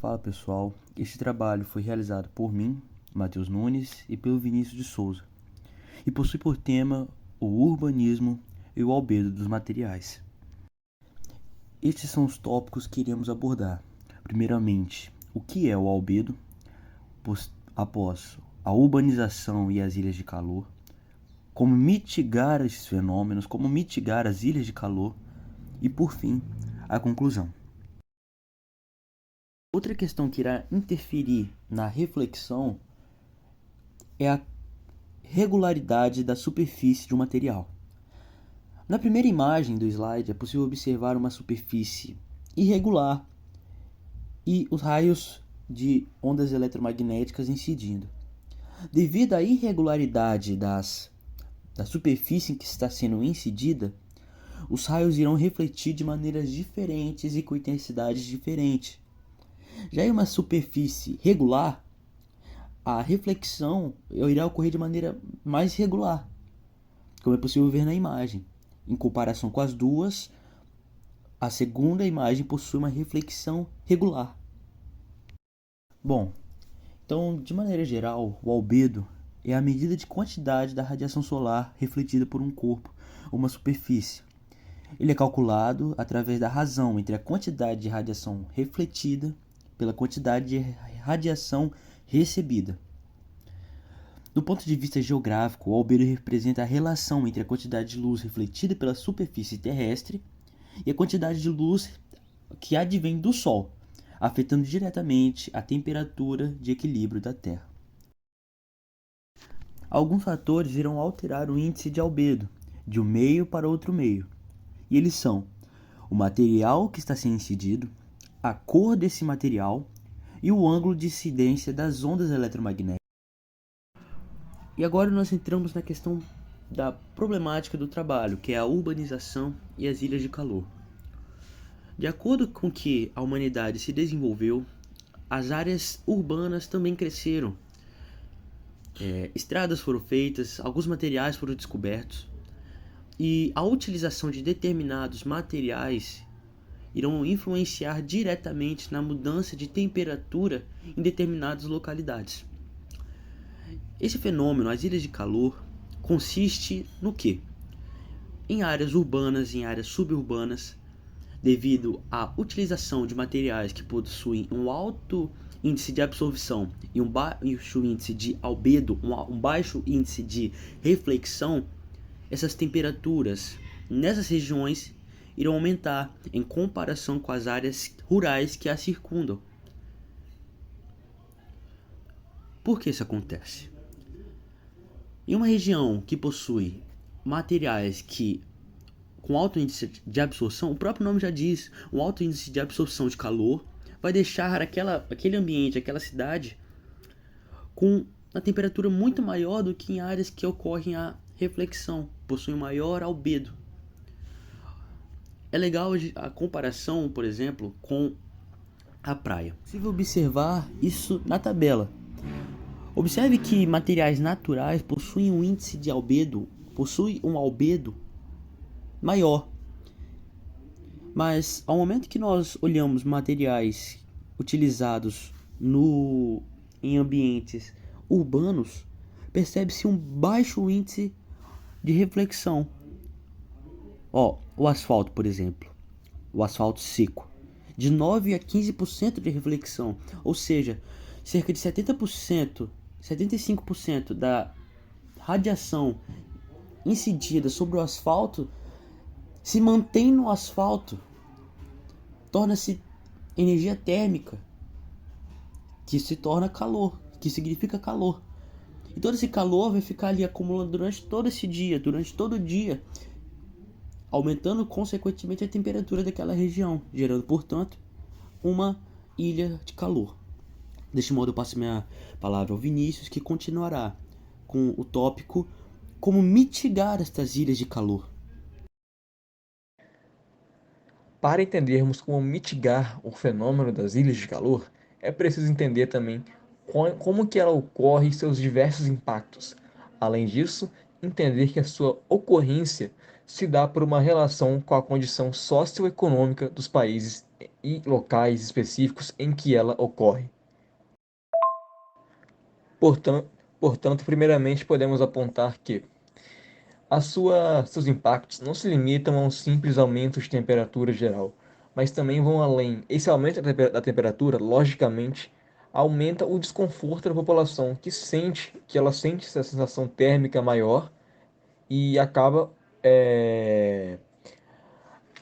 Fala pessoal, este trabalho foi realizado por mim, Matheus Nunes, e pelo Vinícius de Souza, e possui por tema o urbanismo e o albedo dos materiais. Estes são os tópicos que iremos abordar. Primeiramente, o que é o albedo, após a urbanização e as ilhas de calor, como mitigar esses fenômenos, como mitigar as ilhas de calor e, por fim, a conclusão. Outra questão que irá interferir na reflexão é a regularidade da superfície de um material. Na primeira imagem do slide é possível observar uma superfície irregular e os raios de ondas eletromagnéticas incidindo. Devido à irregularidade da superfície em que está sendo incidida, os raios irão refletir de maneiras diferentes e com intensidades diferentes. Já em uma superfície regular, a reflexão irá ocorrer de maneira mais regular, como é possível ver na imagem. Em comparação com as duas, a segunda imagem possui uma reflexão regular. Bom, então, de maneira geral, o albedo é a medida de quantidade da radiação solar refletida por um corpo ou uma superfície. Ele é calculado através da razão entre a quantidade de radiação refletida pela quantidade de radiação recebida. Do ponto de vista geográfico, o albedo representa a relação entre a quantidade de luz refletida pela superfície terrestre e a quantidade de luz que advém do Sol, afetando diretamente a temperatura de equilíbrio da Terra. Alguns fatores irão alterar o índice de albedo de um meio para outro meio, e eles são o material que está sendo incidido, a cor desse material e o ângulo de incidência das ondas eletromagnéticas. E agora nós entramos na questão da problemática do trabalho, que é a urbanização e as ilhas de calor. De acordo com que a humanidade se desenvolveu, as áreas urbanas também cresceram. Estradas foram feitas, alguns materiais foram descobertos, e a utilização de determinados materiais irão influenciar diretamente na mudança de temperatura em determinadas localidades. Esse fenômeno, as ilhas de calor, consiste no quê? Em áreas urbanas e em áreas suburbanas, devido à utilização de materiais que possuem um alto índice de absorção e um baixo índice de albedo, um baixo índice de reflexão, essas temperaturas nessas regiões irão aumentar em comparação com as áreas rurais que as circundam. Por que isso acontece? Em uma região que possui materiais com alto índice de absorção, o próprio nome já diz, um alto índice de absorção de calor vai deixar aquele ambiente, aquela cidade, com uma temperatura muito maior do que em áreas que ocorrem a reflexão, possuem maior albedo. É legal a comparação, por exemplo, com a praia. É possível observar isso na tabela. Observe que materiais naturais possuem um índice de albedo, possuem um albedo maior. Mas ao momento que nós olhamos materiais utilizados em ambientes urbanos, percebe-se um baixo índice de reflexão. O asfalto, por exemplo, o asfalto seco, de 9 a 15% de reflexão, ou seja, cerca de 70%, 75% da radiação incidida sobre o asfalto se mantém no asfalto, torna-se energia térmica, que se torna calor, que significa calor. E todo esse calor vai ficar ali acumulando durante todo esse dia, durante todo o dia, aumentando consequentemente a temperatura daquela região, gerando, portanto, uma ilha de calor. Deste modo eu passo minha palavra ao Vinícius, que continuará com o tópico como mitigar estas ilhas de calor. Para entendermos como mitigar o fenômeno das ilhas de calor, é preciso entender também como que ela ocorre e seus diversos impactos. Além disso, entender que a sua ocorrência se dá por uma relação com a condição socioeconômica dos países e locais específicos em que ela ocorre. Portanto, primeiramente podemos apontar que seus impactos não se limitam a um simples aumento de temperatura geral, mas também vão além. Esse aumento da temperatura, logicamente, aumenta o desconforto da população, que ela sente essa sensação térmica maior e é,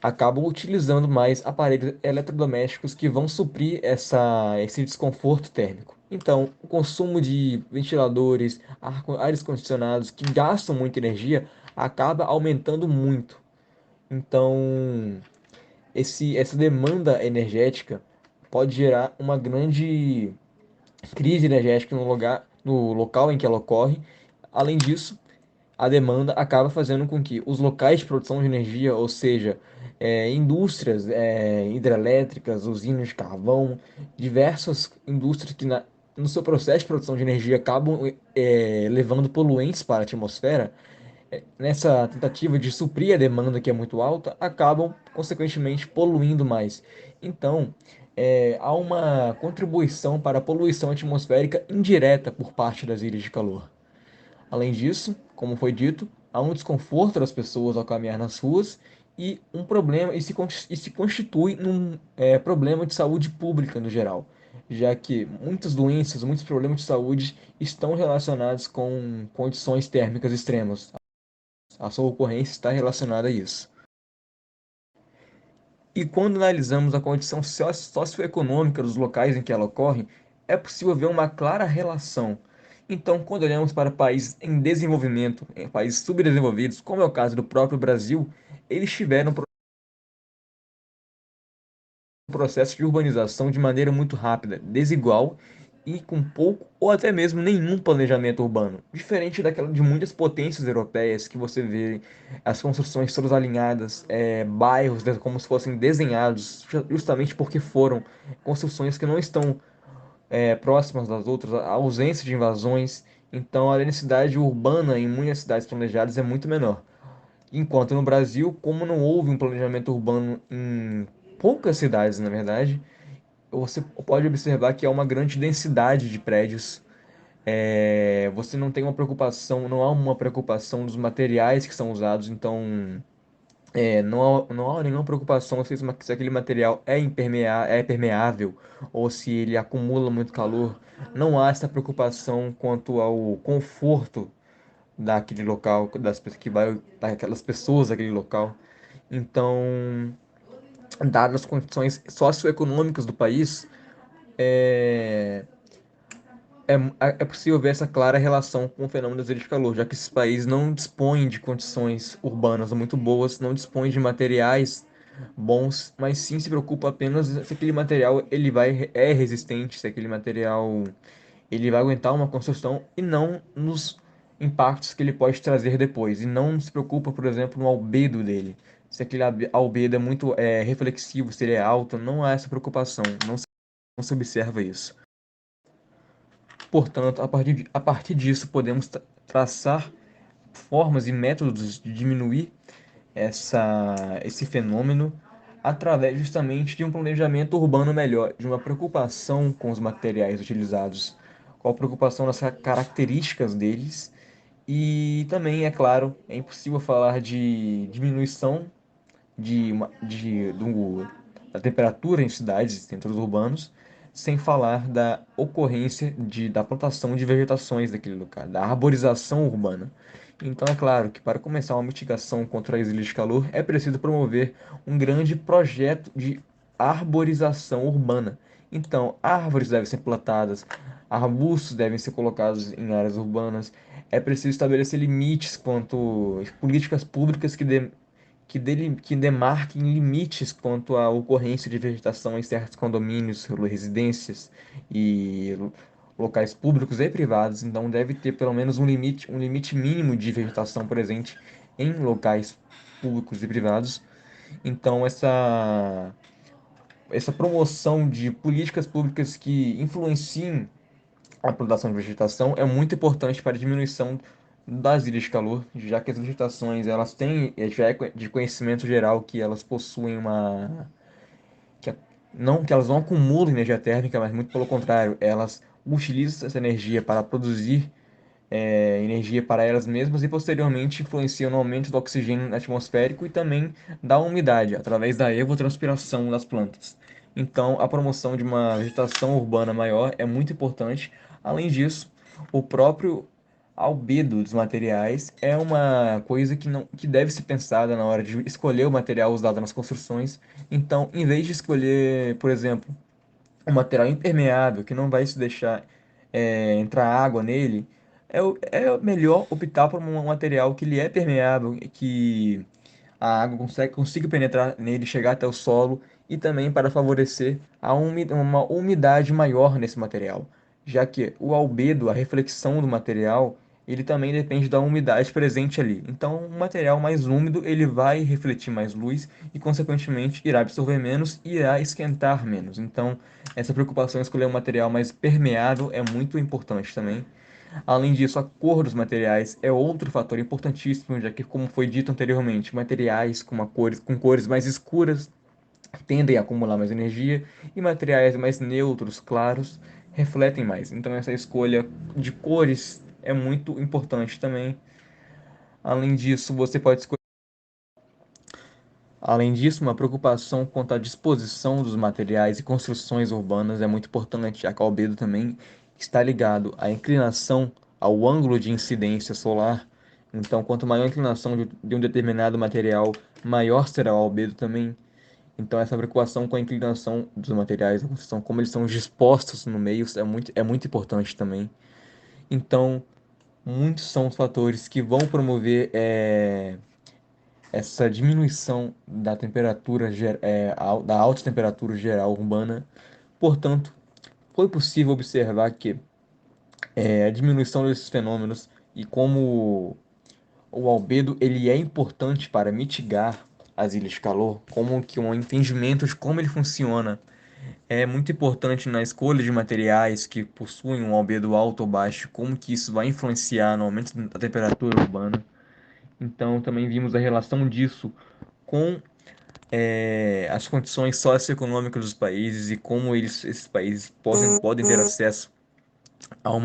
acabam utilizando mais aparelhos eletrodomésticos que vão suprir esse desconforto térmico. Então, o consumo de ventiladores, ares condicionados que gastam muita energia acaba aumentando muito. Então, essa demanda energética pode gerar uma grande crise energética no local em que ela ocorre. Além disso, a demanda acaba fazendo com que os locais de produção de energia, ou seja, indústrias hidrelétricas, usinas de carvão, diversas indústrias que no seu processo de produção de energia acabam levando poluentes para a atmosfera, nessa tentativa de suprir a demanda que é muito alta, acabam, consequentemente, poluindo mais. Então, há uma contribuição para a poluição atmosférica indireta por parte das ilhas de calor. Além disso, como foi dito, há um desconforto das pessoas ao caminhar nas ruas e um problema e se constitui num problema de saúde pública no geral, já que muitas doenças, muitos problemas de saúde estão relacionados com condições térmicas extremas. A sua ocorrência está relacionada a isso. E quando analisamos a condição socioeconômica dos locais em que ela ocorre, é possível ver uma clara relação. Então, quando olhamos para países em desenvolvimento, em países subdesenvolvidos, como é o caso do próprio Brasil, eles tiveram processo de urbanização de maneira muito rápida, desigual e com pouco ou até mesmo nenhum planejamento urbano. Diferente daquela de muitas potências europeias que você vê as construções todas alinhadas, bairros como se fossem desenhados, justamente porque foram construções que não estão próximas das outras, a ausência de invasões. Então a densidade urbana em muitas cidades planejadas é muito menor. Enquanto no Brasil, como não houve um planejamento urbano em poucas cidades, na verdade, você pode observar que há uma grande densidade de prédios. Você não tem uma preocupação, não há uma preocupação dos materiais que são usados, então não há nenhuma preocupação se aquele material é permeável ou se ele acumula muito calor. Não há essa preocupação quanto ao conforto daquele local, daquelas pessoas daquele local. Então, dadas as condições socioeconômicas do país, é, é possível ver essa clara relação com o fenômeno das ilhas de calor, já que esses países não dispõem de condições urbanas muito boas, não dispõem de materiais bons, mas sim se preocupa apenas se aquele material é resistente, se aquele material ele vai aguentar uma construção e não nos impactos que ele pode trazer depois. E não se preocupa, por exemplo, no albedo dele. Se aquele albedo é muito reflexivo, se ele é alto, não há essa preocupação, não se observa isso. Portanto, a partir disso, podemos traçar formas e métodos de diminuir esse fenômeno através justamente de um planejamento urbano melhor, de uma preocupação com os materiais utilizados, com a preocupação das características deles. E também, é claro, é impossível falar de diminuição da temperatura em cidades e centros urbanos, sem falar da ocorrência da plantação de vegetações daquele lugar, da arborização urbana. Então, é claro que para começar uma mitigação contra as ilhas de calor, é preciso promover um grande projeto de arborização urbana. Então, árvores devem ser plantadas, arbustos devem ser colocados em áreas urbanas. É preciso estabelecer limites quanto políticas públicas que demarquem limites quanto à ocorrência de vegetação em certos condomínios, residências e locais públicos e privados. Então, deve ter pelo menos um limite mínimo de vegetação presente em locais públicos e privados. Então, essa promoção de políticas públicas que influenciem a plantação de vegetação é muito importante para a diminuição das ilhas de calor, já que as vegetações elas têm, já é de conhecimento geral que elas possuem não que elas não acumulem energia térmica, mas muito pelo contrário, elas utilizam essa energia para produzir energia para elas mesmas e posteriormente influenciam no aumento do oxigênio atmosférico e também da umidade, através da evapotranspiração das plantas. Então, a promoção de uma vegetação urbana maior é muito importante. Além disso, o próprio albedo dos materiais é uma coisa que, não, que deve ser pensada na hora de escolher o material usado nas construções. Então, em vez de escolher, por exemplo, um material impermeável que não vai se deixar entrar água nele, é melhor optar por um material que ele é permeável, que a água consiga penetrar nele, chegar até o solo e também para favorecer uma umidade maior nesse material, já que o albedo, a reflexão do material, ele também depende da umidade presente ali. Então, um material mais úmido, ele vai refletir mais luz e, consequentemente, irá absorver menos e irá esquentar menos. Então, essa preocupação em escolher um material mais permeável é muito importante também. Além disso, a cor dos materiais é outro fator importantíssimo, já que, como foi dito anteriormente, materiais com cores mais escuras tendem a acumular mais energia e materiais mais neutros, claros, refletem mais. Então, essa escolha de cores é muito importante também. Além disso, você pode escolher. Além disso, uma preocupação quanto à disposição dos materiais e construções urbanas é muito importante. A albedo também está ligado à inclinação, ao ângulo de incidência solar. Então, quanto maior a inclinação de um determinado material, maior será o albedo também. Então, essa preocupação com a inclinação dos materiais, a construção, como eles são dispostos no meio, é muito importante também. Então, muitos são os fatores que vão promover essa diminuição da temperatura, da alta temperatura geral urbana. Portanto, foi possível observar que a diminuição desses fenômenos e como o albedo ele é importante para mitigar as ilhas de calor, como que um entendimento de como ele funciona é muito importante na escolha de materiais que possuem um albedo alto ou baixo, como que isso vai influenciar no aumento da temperatura urbana. Então, também vimos a relação disso com as condições socioeconômicas dos países e como esses países podem ter acesso a um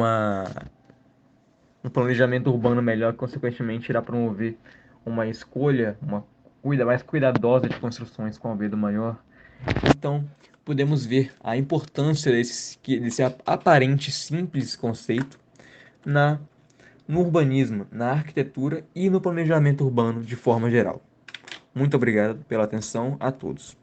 planejamento urbano melhor, que consequentemente irá promover uma escolha, mais cuidadosa de construções com albedo maior. Então, podemos ver a importância desse aparente simples conceito na, no urbanismo, na arquitetura e no planejamento urbano de forma geral. Muito obrigado pela atenção a todos.